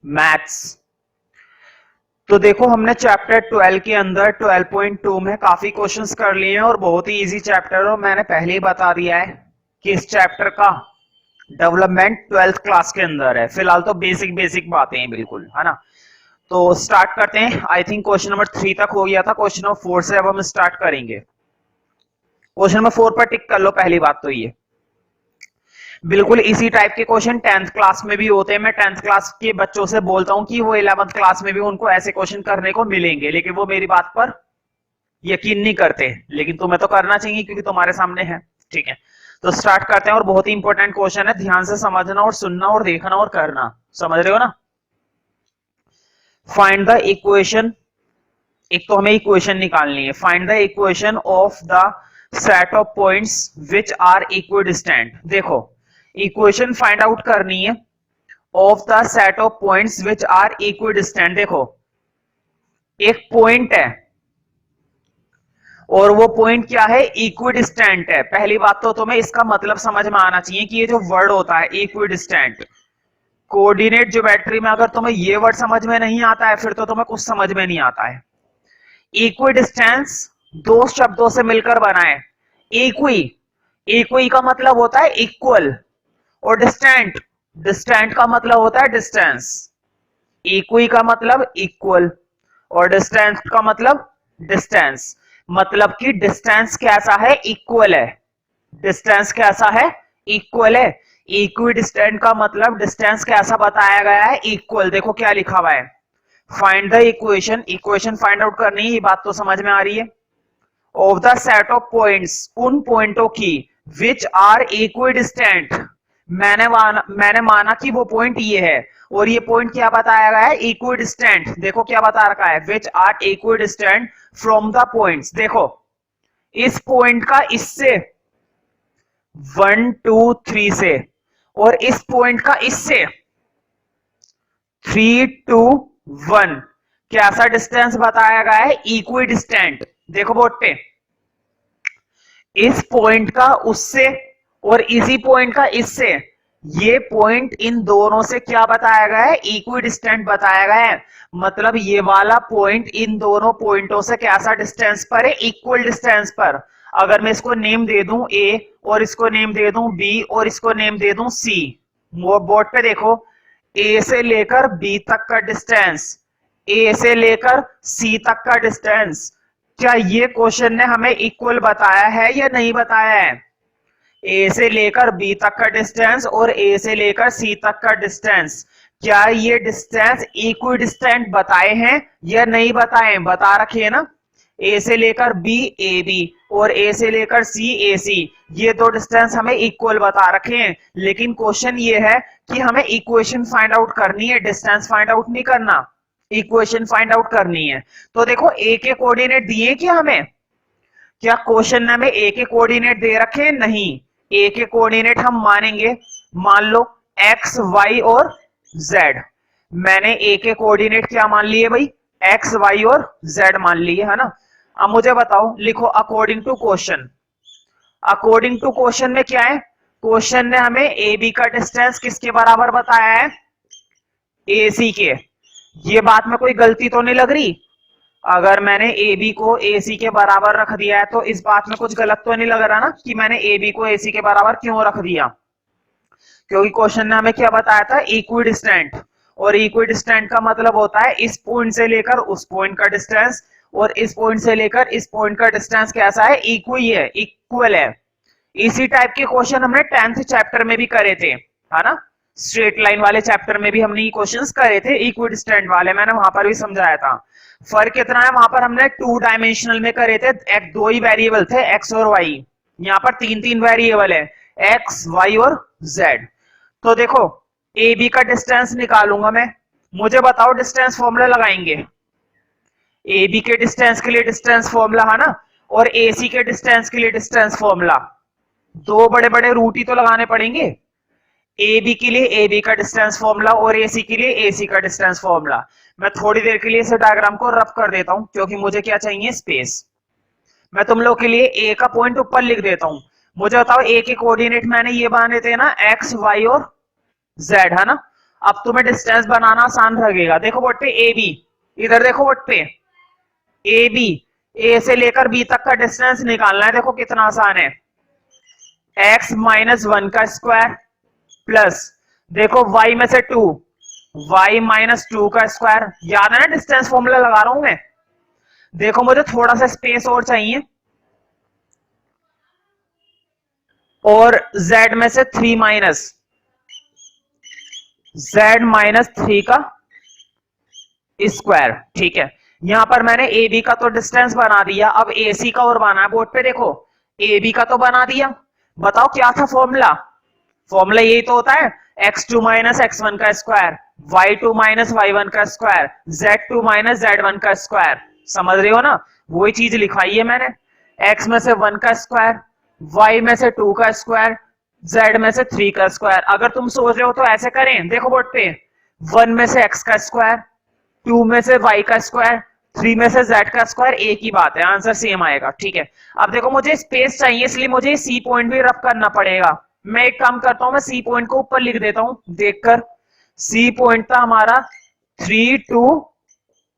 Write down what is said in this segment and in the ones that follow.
Maths. तो देखो हमने चैप्टर 12 के अंदर 12.2 में काफी क्वेश्चंस कर लिए हैं और बहुत ही इजी चैप्टर है, और मैंने पहले ही बता दिया है कि इस चैप्टर का डेवलपमेंट 12th क्लास के अंदर है। फिलहाल तो बेसिक बेसिक बातें हैं बिल्कुल, है ना। तो स्टार्ट करते हैं। आई थिंक क्वेश्चन नंबर 3 तक हो गया था, क्वेश्चन नंबर 4 से अब हम स्टार्ट करेंगे। क्वेश्चन नंबर 4 पर टिक कर लो। पहली बात तो ये बिल्कुल इसी टाइप के क्वेश्चन 10th क्लास में भी होते हैं। मैं 10th क्लास के बच्चों से बोलता हूं कि वो 11th क्लास में भी उनको ऐसे क्वेश्चन करने को मिलेंगे, लेकिन वो मेरी बात पर यकीन नहीं करते। लेकिन तुम्हें तो करना चाहिए क्योंकि तुम्हारे सामने है। ठीक है, तो स्टार्ट करते हैं। और बहुत ही इंपॉर्टेंट क्वेश्चन है, ध्यान से समझना और सुनना और देखना और करना। समझ रहे हो ना। फाइंड द इक्वेशन, एक तो हमें इक्वेशन निकालनी है। Find the equation of the set of points which are equidistant. देखो इक्वेशन फाइंड आउट करनी है of the set of points which are equidistant. देखो एक पॉइंट है और वो पॉइंट क्या है, इक्विडिस्टेंट है। पहली बात तो तुम्हें इसका मतलब समझ में आना चाहिए कि ये जो वर्ड होता है इक्विडिस्टेंट, कोऑर्डिनेट ज्योमेट्री में अगर तुम्हें ये वर्ड समझ में नहीं आता है फिर तो तुम्हें कुछ समझ में नहीं आता है। इक्विडिस्टेंस दो शब्दों से मिलकर बना है। इक्वी, इक्वी का मतलब होता है इक्वल, और डिस्टेंट, डिस्टेंट का मतलब होता है डिस्टेंस। इक्वी का मतलब इक्वल और डिस्टेंस का मतलब डिस्टेंस। मतलब कि डिस्टेंस कैसा है, इक्वल है। डिस्टेंस कैसा है, इक्वल है। इक्वी डिस्टेंट का मतलब डिस्टेंस कैसा बताया गया है, इक्वल। देखो क्या लिखा हुआ है, find the equation, equation find out करनी है। ये बात तो समझ में आ रही है। Of the set of points, उन पॉइंटों की, विच आर इक्विडिस्टेंट, मैंने माना कि वो पॉइंट ये है और ये पॉइंट क्या बताया गया है, इक्विडिस्टेंट। देखो क्या बता रखा है, which are equidistant from the points. देखो इस पॉइंट का इससे 1 2 3 से, और इस पॉइंट का इससे 3 2 1 कैसा डिस्टेंस बताया गया है, इक्विडिस्टेंट। देखो बोर्ड पे, इस पॉइंट का उससे और इसी पॉइंट का इससे, ये पॉइंट इन दोनों से क्या बताया गया है, इक्विडिस्टेंट बताया गया है। मतलब ये वाला पॉइंट इन दोनों पॉइंटों से कैसा डिस्टेंस पर है, इक्वल डिस्टेंस पर। अगर मैं इसको नेम दे दूं ए और इसको नेम दे दूं बी और इसको नेम दे दूं सी, बोर्ड पे देखो, ए से लेकर बी तक का डिस्टेंस, ए से लेकर सी तक का डिस्टेंस, क्या ये क्वेश्चन ने हमें इक्वल बताया है या नहीं बताया है। ए से लेकर बी तक का डिस्टेंस और ए से लेकर सी तक का डिस्टेंस, क्या ये डिस्टेंस इक्विडिस्टेंट बताए हैं या नहीं बताए, बता रखे है ना। ए से लेकर बी ए बी और ए से लेकर सी ए सी, ये दो डिस्टेंस हमें इक्वल बता रखे हैं। लेकिन क्वेश्चन ये है कि हमें इक्वेशन फाइंड आउट करनी है, डिस्टेंस फाइंड आउट नहीं करना, इक्वेशन फाइंड आउट करनी है। तो देखो ए के कोऑर्डिनेट दिए क्या हमें, क्या क्वेश्चन ने हमें ए के कोऑर्डिनेट दे रखे हैं, नहीं। ए के कोऑर्डिनेट हम मानेंगे, मान लो एक्स वाई और जेड। मैंने ए के कोऑर्डिनेट क्या मान लिए भाई, एक्स वाई और जेड मान लिए, है ना। अब मुझे बताओ, लिखो according to question. According to question में क्या है, क्वेश्चन ने हमें ए बी का डिस्टेंस किसके बराबर बताया है, ए सी के। ये बात में कोई गलती तो नहीं लग रही, अगर मैंने ए बी को ए सी के बराबर रख दिया है तो इस बात में कुछ गलत तो नहीं लग रहा ना कि मैंने ए बी को ए सी के बराबर क्यों रख दिया, क्योंकि क्वेश्चन ने हमें क्या बताया था, इक्विडिस्टेंट। और इक्विडिस्टेंट का मतलब होता है इस पॉइंट से लेकर उस पॉइंट का डिस्टेंस और इस पॉइंट से लेकर इस पॉइंट का डिस्टेंस कैसा है, इक्वल है, इक्वल है। इसी टाइप के क्वेश्चन हमने 10th चैप्टर में भी करे थे, है ना। स्ट्रेट लाइन वाले चैप्टर में भी हमने ये क्वेश्चंस करे थे, इक्विडिस्टेंट वाले, मैंने वहां पर भी समझाया था। फर्क कितना है, वहां पर हमने 2 डायमेंशनल में करे थे, एक दो ही वेरिएबल थे एक्स और वाई, यहाँ पर 3 वेरिएबल है, एक्स वाई और जेड। तो देखो ए बी का डिस्टेंस निकालूंगा मैं, मुझे बताओ डिस्टेंस फॉर्मूला लगाएंगे, ए बी के डिस्टेंस के लिए डिस्टेंस फॉर्मूला, है ना, और ए सी के डिस्टेंस के लिए डिस्टेंस फॉर्मूला। दो बड़े बड़े रूट ही तो लगाने पड़ेंगे, ए बी के लिए ए बी का डिस्टेंस फॉर्मूला और ए सी के लिए ए सी का डिस्टेंस फॉर्मूला। मैं थोड़ी देर के लिए इस डायग्राम को रफ कर देता हूं क्योंकि मुझे क्या चाहिए, स्पेस। मैं तुम लोग के लिए ए का पॉइंट ऊपर लिख देता हूं। मुझे बताओ ए के कोऑर्डिनेट मैंने ये माने थे ना, एक्स वाई और जेड, है ना। अब तुम्हें डिस्टेंस बनाना आसान लगेगा। देखो बोर्ड पे ए बी, इधर देखो बोर्ड पे ए बी, ए से लेकर बी तक का डिस्टेंस निकालना है। देखो कितना आसान है, x माइनस 1 का स्क्वायर प्लस देखो y में से 2, y माइनस 2 का स्क्वायर। याद है ना डिस्टेंस फॉर्मूला लगा रहा हूं मैं। देखो मुझे थोड़ा सा स्पेस और चाहिए, और z में से 3 माइनस z माइनस 3 का स्क्वायर। ठीक है, यहां पर मैंने ए बी का तो डिस्टेंस बना दिया, अब ए सी का और बना है। बोर्ड पे देखो ए बी का तो बना दिया। बताओ क्या था फॉर्मूला? फॉर्मूला यही तो होता है, x2 माइनस x1 का स्क्वायर, y2 माइनस y1 का स्क्वायर, z2 माइनस z1 का स्क्वायर। समझ रहे हो ना, वही चीज लिखवाई है मैंने। x में से 1 का स्क्वायर, y में से 2 का स्क्वायर, z में से 3 का स्क्वायर। अगर तुम सोच रहे हो तो ऐसे करें, देखो बोर्ड पे 1 में से x का स्क्वायर, 2 में से y का स्क्वायर, 3 में से z का स्क्वायर, एक ही बात है, आंसर सेम आएगा। ठीक है, अब देखो मुझे स्पेस चाहिए, इसलिए मुझे सी पॉइंट भी रफ करना पड़ेगा। मैं एक काम करता हूं, मैं सी पॉइंट को ऊपर लिख देता हूं, देखकर। सी पॉइंट था हमारा 3 2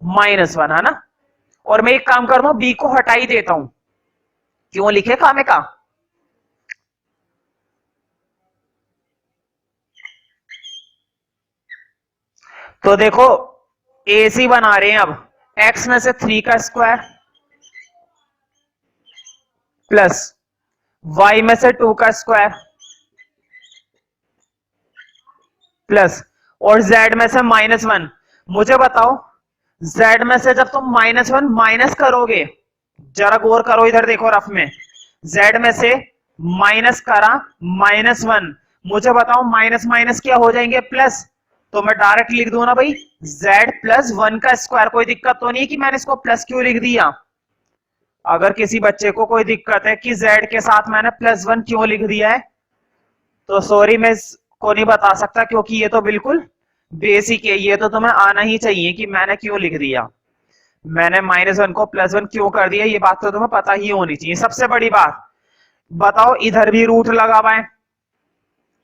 माइनस 1, है ना। और मैं एक काम करता हूं, बी को हटा ही देता हूं। क्यों लिखे कामे का? तो देखो ए सी बना रहे हैं अब, x में से 3 का स्क्वायर प्लस y में से 2 का स्क्वायर प्लस और z में से माइनस 1। मुझे बताओ z में से जब तुम माइनस 1 माइनस करोगे, जरा गौर करो इधर देखो रफ में, z में से माइनस करा माइनस 1, मुझे बताओ माइनस माइनस क्या हो जाएंगे? प्लस। तो मैं डायरेक्ट लिख दूं ना भाई, z प्लस 1 का स्क्वायर। कोई दिक्कत तो नहीं कि मैंने इसको प्लस क्यों लिख दिया? अगर किसी बच्चे को कोई दिक्कत है कि z के साथ मैंने प्लस 1 क्यों लिख दिया है, तो सॉरी, मैं इसको नहीं बता सकता, क्योंकि ये तो बिल्कुल बेसिक है, ये तो तुम्हें आना ही चाहिए कि मैंने क्यों लिख दिया, मैंने माइनस 1 को प्लस 1 क्यों कर दिया, ये बात तो तुम्हें पता ही होनी चाहिए। सबसे बड़ी बात बताओ, इधर भी रूट लगा हुआ है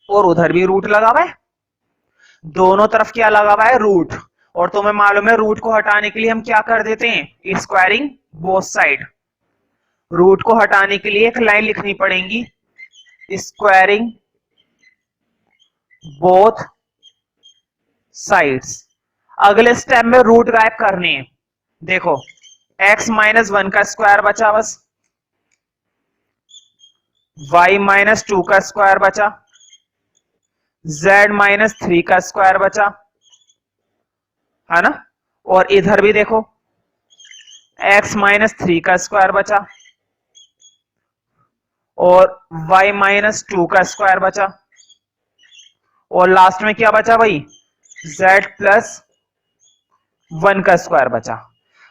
और उधर भी रूट लगा हुआ है, दोनों तरफ क्या लगा हुआ है? रूट। और तुम्हें मालूम है रूट को हटाने के लिए हम क्या कर देते हैं? Squaring both side. रूट को हटाने के लिए एक लाइन लिखनी पड़ेगी, स्क्वायरिंग बोथ साइड्स। अगले स्टेप में रूट गायब करने हैं। देखो x माइनस 1 का स्क्वायर बचा बस, y माइनस 2 का स्क्वायर बचा, z माइनस 3 का स्क्वायर बचा, है ना। और इधर भी देखो x माइनस 3 का स्क्वायर बचा और y माइनस 2 का स्क्वायर बचा, और लास्ट में क्या बचा भाई? z प्लस 1 का स्क्वायर बचा।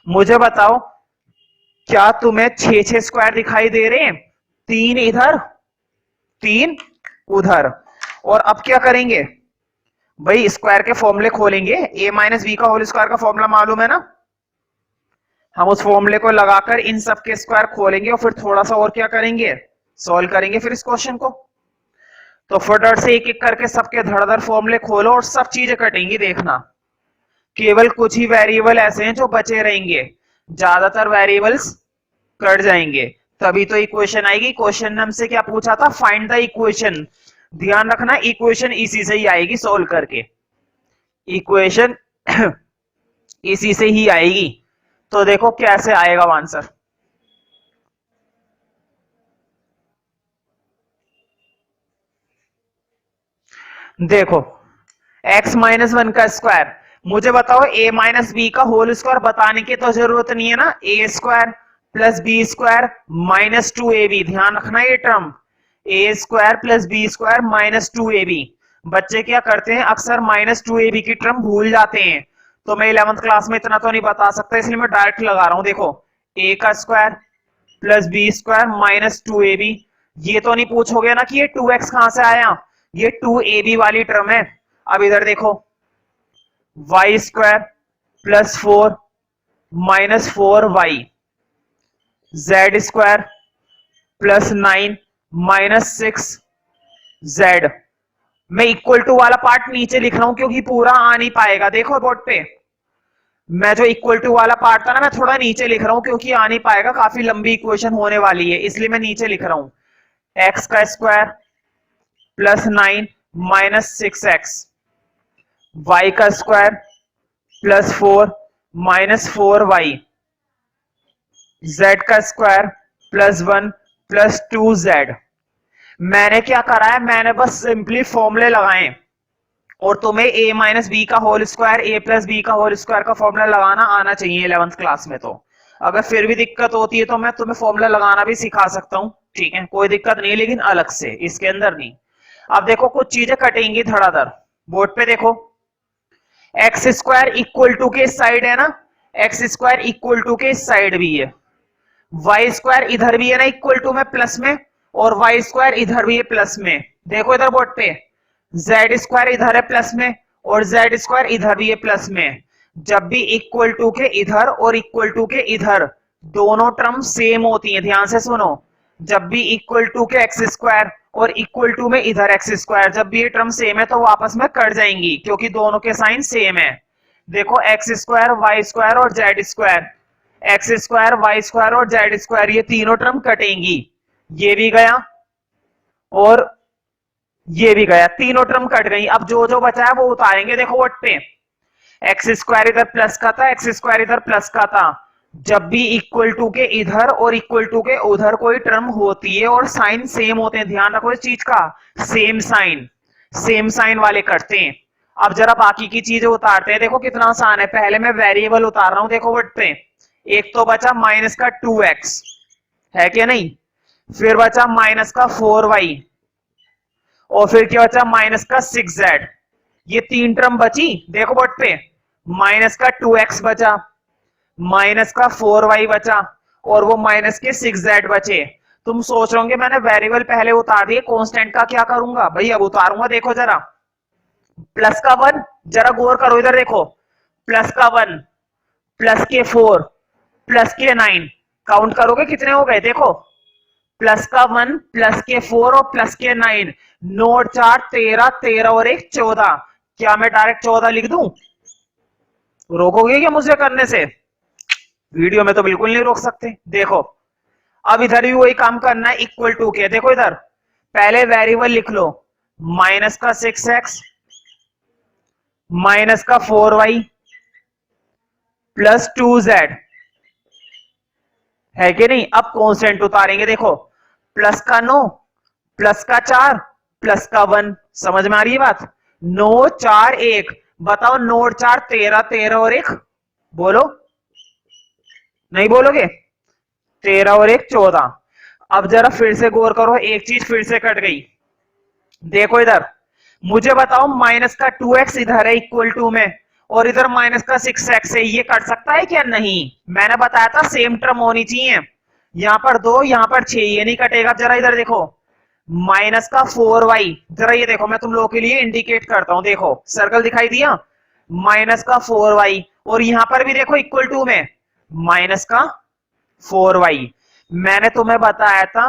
मुझे बताओ क्या तुम्हें 6 स्क्वायर दिखाई दे रहे हैं? 3 इधर 3 उधर। और अब क्या करेंगे भाई? स्क्वायर के फॉर्मूले खोलेंगे, a माइनस बी का होल स्क्वायर का फॉर्मूला मालूम है ना, हम उस फॉर्मूले को लगाकर इन सब के स्क्वायर खोलेंगे और फिर थोड़ा सा और क्या करेंगे? सॉल्व करेंगे फिर इस क्वेश्चन को। तो फटाफट से एक एक करके सबके धड़ाधड़ फॉर्मूले खोलो और सब चीजें कटेंगी, देखना। केवल कुछ ही वेरिएबल ऐसे हैं जो बचे रहेंगे, ज्यादातर वेरिएबल्स कट जाएंगे, तभी तो इक्वेशन आएगी। क्वेश्चन ने हमसे क्या पूछा था? Find the equation. ध्यान रखना इक्वेशन इसी से ही आएगी, सॉल्व करके इक्वेशन इसी से ही आएगी। तो देखो कैसे आएगा आंसर। देखो x माइनस 1 का स्क्वायर, मुझे बताओ a माइनस बी का होल स्क्वायर बताने की तो जरूरत नहीं है ना। A square plus B square minus 2ab, ध्यान रखना ये term, A square plus B square minus 2ab। बच्चे क्या करते हैं, अक्सर माइनस 2ab की टर्म भूल जाते हैं, तो मैं 11th क्लास में इतना तो नहीं बता सकता, इसलिए मैं डायरेक्ट लगा रहा हूं। देखो a का square plus B square minus 2ab। ये तो नहीं पूछोगे ना कि ये 2x कहां से आया, ये 2ab वाली टर्म है। अब इधर देखो y square plus 4 minus 4y, z square plus 9 minus 6z, मैं इक्वल टू वाला पार्ट नीचे लिख रहा हूं क्योंकि पूरा आ नहीं पाएगा। देखो बोर्ड पे मैं जो इक्वल टू वाला पार्ट था ना, मैं थोड़ा नीचे लिख रहा हूं क्योंकि आ नहीं पाएगा, काफी लंबी इक्वेशन होने वाली है, इसलिए मैं नीचे लिख रहा हूं। एक्स का square plus 9 minus 6x, Y का square plus 4 minus 4y, z का स्क्वायर प्लस 1 प्लस 2z। मैंने क्या करा है, मैंने बस सिंपली फॉर्मूले लगाए, और तुम्हें a माइनस बी का whole square a plus B का होल स्क्वायर का फॉर्मूला लगाना आना चाहिए 11th क्लास में। तो अगर फिर भी दिक्कत होती है तो मैं तुम्हें फॉर्मूला लगाना भी सिखा सकता हूँ, ठीक है, कोई दिक्कत नहीं, लेकिन अलग से, इसके अंदर नहीं। अब देखो कुछ चीजें कटेंगी धड़ाधड़। बोर्ड पे देखो, एक्स स्क्वायर इक्वल टू के इस साइड है ना, एक्स स्क्वायर इक्वल टू के इस साइड भी है, वाई स्क्वायर इधर भी है ना इक्वल टू में प्लस में, और वाई स्क्वायर इधर भी है प्लस में। देखो इधर बोर्ड पे जेड स्क्वायर इधर है प्लस में, और जेड स्क्वायर इधर भी है प्लस में। जब भी इक्वल टू के इधर और इक्वल टू के इधर दोनों टर्म सेम होती हैं, ध्यान से सुनो, जब भी इक्वल टू के एक्स स्क्वायर और इक्वल टू में इधर एक्स स्क्वायर, जब भी ये टर्म सेम है तो वो आपस में कट जाएंगी क्योंकि दोनों के साइन सेम है। देखो एक्स स्क्वायर वाई स्क्वायर और Z square, X square Y square और जेड स्क्वायर, ये तीनों टर्म कटेंगी। ये भी गया और ये भी गया, तीनों टर्म कट गई। अब जो जो बचा है वो उतारेंगे। देखो वट पे एक्स स्क्वायर इधर प्लस का था, एक्स स्क्वायर इधर प्लस का था। जब भी इक्वल टू के इधर और इक्वल टू के उधर कोई टर्म होती है और साइन सेम होते हैं, ध्यान रखो इस चीज का, सेम साइन वाले करते हैं। अब जरा बाकी की चीजें उतारते हैं। देखो कितना आसान है, पहले मैं वेरिएबल उतार रहा हूं। देखो वट पे एक तो बचा माइनस का 2x, है क्या नहीं, फिर बचा माइनस का 4y, और फिर क्या बचा माइनस का 6z। ये तीन टर्म बची। देखो बोर्ड पे माइनस का 2x बचा, माइनस का 4y बचा, और वो माइनस के 6z बचे। तुम सोच रहे होंगे मैंने वेरिएबल पहले उतार दिए, कांस्टेंट का क्या करूंगा भाई, अब उतारूंगा। देखो जरा प्लस का 1, जरा गौर करो इधर देखो, प्लस का 1 प्लस के 4 प्लस के 9, काउंट करोगे कितने हो गए। देखो प्लस का 1 प्लस के 4 और प्लस के 9, 9 और 4 13, 13 और 1 14। क्या मैं डायरेक्ट 14 लिख दूं, रोकोगे क्या मुझे करने से, वीडियो में तो बिल्कुल नहीं रोक सकते। देखो अब इधर भी वही काम करना है, इक्वल टू के। देखो इधर पहले वेरिएबल लिख लो, माइनस का 6x माइनस का 4y प्लस 2z, है कि नहीं। अब कांस्टेंट उतारेंगे। देखो प्लस का 9 प्लस का 4 प्लस का 1, समझ में आ रही है बात। 9 4 1, बताओ 9 और 4 13, 13 और 1 बोलो, नहीं बोलोगे, 13 और 1 14। अब जरा फिर से गौर करो, एक चीज फिर से कट गई। देखो इधर मुझे बताओ माइनस का 2x इधर है इक्वल टू में, और इधर माइनस का 6x है, ये कट सकता है क्या, नहीं। मैंने बताया था सेम टर्म होनी चाहिए, यहां पर 2 यहां पर 6, ये नहीं कटेगा। जरा इधर देखो माइनस का 4y, जरा ये देखो मैं तुम लोगों के लिए इंडिकेट करता हूं, देखो सर्कल दिखाई दिया, माइनस का 4y, और यहां पर भी देखो इक्वल टू में माइनस का 4y। मैंने तुम्हें बताया था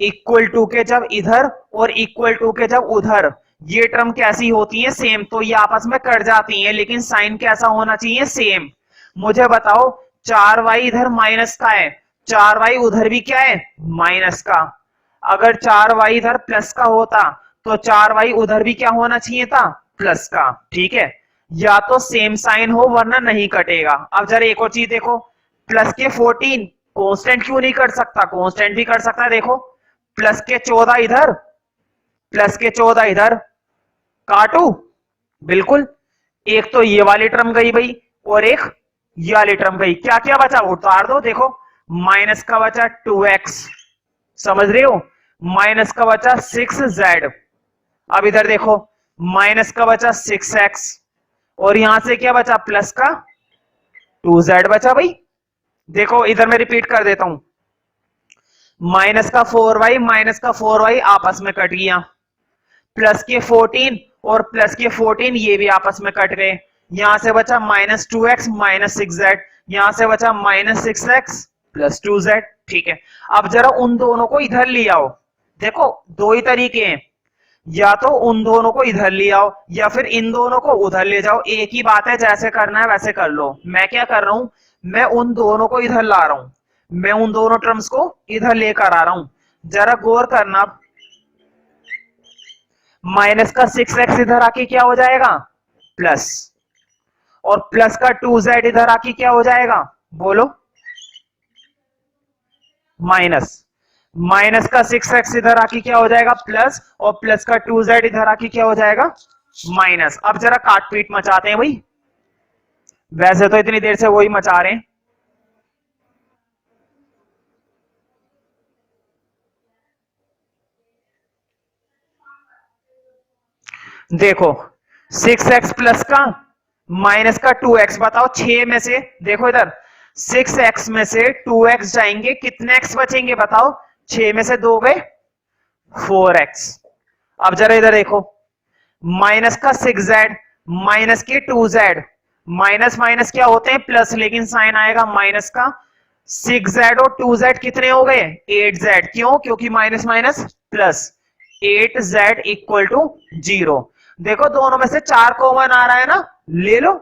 इक्वल टू के जब इधर और इक्वल टू के जब उधर ये टर्म कैसी होती है, सेम, तो ये आपस में कट जाती हैं, लेकिन साइन कैसा होना चाहिए, सेम। मुझे बताओ 4y इधर माइनस का है, 4y उधर भी क्या है, माइनस का। अगर 4y इधर प्लस का होता तो 4y उधर भी क्या होना चाहिए था, प्लस का, ठीक है। या तो सेम साइन हो वरना नहीं कटेगा। अब जरा एक और चीज देखो, प्लस के 14 कांस्टेंट क्यों नहीं कर सकता, कांस्टेंट भी कर सकता है। देखो प्लस के 14 इधर प्लस के 14 इधर, काटू, बिल्कुल। एक तो ये वाली टर्म गई भाई, और एक ये वाली टर्म गई, क्या क्या बचा उतार दो। देखो माइनस का बचा 2x, समझ रहे हो, माइनस का बचा 6z। अब इधर देखो माइनस का बचा 6x, और यहां से क्या बचा, प्लस का 2z बचा भाई। देखो इधर मैं रिपीट कर देता हूं, माइनस का 4y आपस में कट गया, प्लस के 14 और प्लस के 14 ये भी आपस में कट गए। यहां से बचा माइनस 2x माइनस 6z, यहां से बचा माइनस 6x प्लस 2z, ठीक है। अब जरा उन दोनों को इधर ले आओ। देखो दो ही तरीके हैं, या तो उन दोनों को इधर ले आओ या फिर इन दोनों को उधर ले जाओ, एक ही बात है, जैसे करना है वैसे कर लो। मैं क्या कर रहा हूं, मैं उन दोनों को इधर ला रहा हूं, मैं उन दोनों टर्म्स को इधर लेकर आ रहा हूं। जरा गौर करना, माइनस का 6x इधर आके क्या हो जाएगा, प्लस, और प्लस का 2z इधर आके क्या हो जाएगा, बोलो, माइनस। माइनस का 6x इधर आके क्या हो जाएगा, प्लस, और प्लस का 2z इधर आके क्या हो जाएगा, माइनस। अब जरा काट पीट मचाते हैं भाई, वैसे तो इतनी देर से वही मचा रहे हैं। देखो 6x प्लस का माइनस का 2x, बताओ 6 में से, देखो इधर 6x में से 2x जाएंगे, कितने x बचेंगे बताओ, 6 में से 2 गए 4x। अब जरा इधर देखो, माइनस का 6z माइनस के 2z, माइनस माइनस क्या होते हैं प्लस, लेकिन साइन आएगा माइनस का। 6z और 2z कितने हो गए 8z, क्यों, क्योंकि minus minus plus, 8z equal to 0। देखो दोनों में से 4 कॉमन आ रहा है ना, ले लो,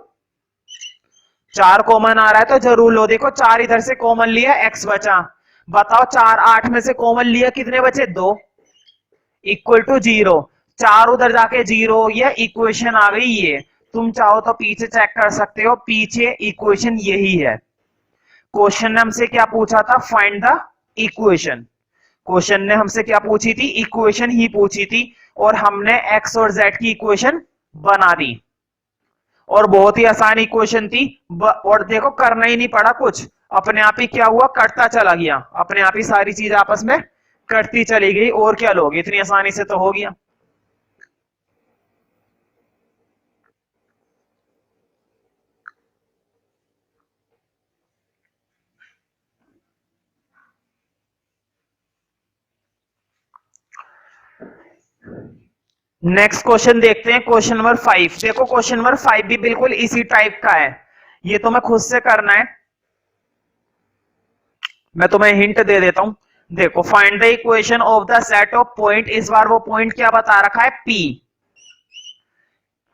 4 कॉमन आ रहा है तो जरूर लो। देखो 4 इधर से कॉमन लिया, x बचा, बताओ 4 8 में से कॉमन लिया, कितने बचे 2, इक्वल टू 0। 4 उधर जाके 0, यह इक्वेशन आ गई। ये तुम चाहो तो पीछे चेक कर सकते हो, पीछे इक्वेशन यही है। क्वेश्चन ने हमसे क्या पूछा था, फाइंड द इक्वेशन। क्वेश्चन ने हमसे क्या पूछी थी, इक्वेशन ही पूछी थी, और हमने x और z की इक्वेशन बना दी, और बहुत ही आसान इक्वेशन थी। और देखो करना ही नहीं पड़ा कुछ, अपने आप ही क्या हुआ, कटता चला गया, अपने आप ही सारी चीज आपस में कटती चली गई। और क्या लोग, इतनी आसानी से तो हो गया। नेक्स्ट क्वेश्चन देखते हैं, क्वेश्चन नंबर 5। देखो क्वेश्चन नंबर 5 भी बिल्कुल इसी टाइप का है, ये तो मैं खुद से करना है, मैं तुम्हें हिंट दे देता हूं। देखो find the equation of the set of point, इस बार वो पॉइंट क्या बता रखा है, P,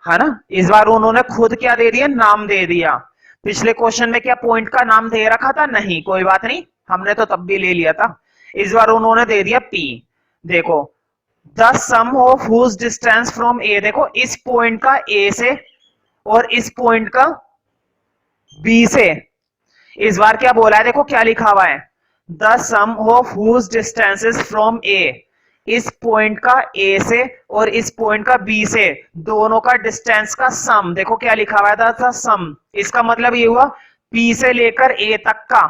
है ना। इस बार उन्होंने खुद क्या दे दिया, नाम दे दिया। पिछले क्वेश्चन में क्या पॉइंट का नाम दे रखा था, नहीं, कोई बात नहीं, हमने तो तब भी ले लिया था। इस बार उन्होंने दे दिया P। देखो the sum of whose distance from A, देखो इस पॉइंट का ए से और इस पॉइंट का बी से, इस बार क्या बोला है, देखो क्या लिखा हुआ है, the sum of whose distances from A, इस पॉइंट का ए से और इस पॉइंट का बी से, दोनों का डिस्टेंस का सम, देखो क्या लिखा हुआ है, द सम। इसका मतलब ये हुआ पी से लेकर ए तक का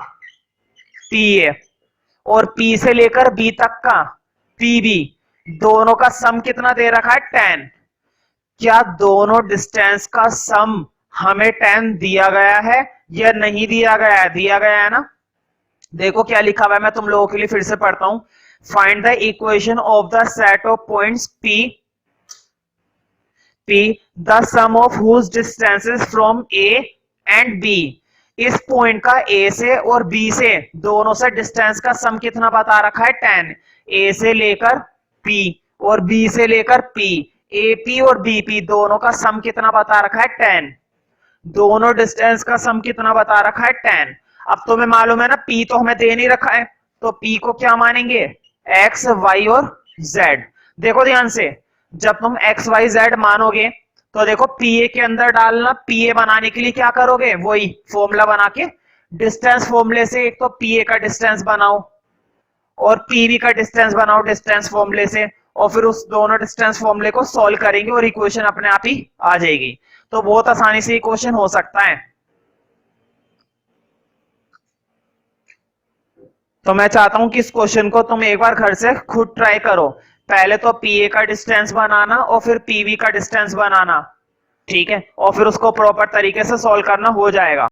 पी ए, और पी से लेकर बी तक का पी बी, दोनों का सम कितना दे रखा है 10। क्या दोनों डिस्टेंस का सम हमें 10 दिया गया है या नहीं दिया गया है, दिया गया है ना। देखो क्या लिखा हुआ है, मैं तुम लोगों के लिए फिर से पढ़ता हूं। Find the equation of the set of points P, the sum of whose distances from A and B, इस पॉइंट का A से और B से, दोनों से डिस्टेंस का सम कितना बता रखा है 10। A से लेकर P और B से लेकर P, AP और BP दोनों का सम कितना बता रखा है 10। दोनों डिस्टेंस का सम कितना बता रखा है 10। अब तुम्हें मालूम है ना, P तो हमें दे नहीं रखा है, तो P को क्या मानेंगे, X, Y और Z। देखो ध्यान से, जब तुम X, Y, Z मानोगे तो देखो PA के अंदर डालना, PA बनाने के लिए क्या करोगे, वही फॉर्मूला बना के, डिस्टेंस फॉर्मूले से एक तो PA का डिस्टेंस बनाओ और PB का डिस्टेंस बनाओ डिस्टेंस फॉर्मूले से, और फिर उस दोनों डिस्टेंस फॉर्मूले को सॉल्व करेंगे और इक्वेशन अपने आप ही आ जाएगी। तो बहुत आसानी से इक्वेशन हो सकता है। तो मैं चाहता हूं कि इस क्वेश्चन को तुम एक बार घर से खुद ट्राई करो, पहले तो PA का डिस्टेंस बनाना और फिर PB का डिस्टेंस बनाना, ठीक है, और फिर उसको प्रॉपर तरीके से सॉल्व करना, हो जाएगा।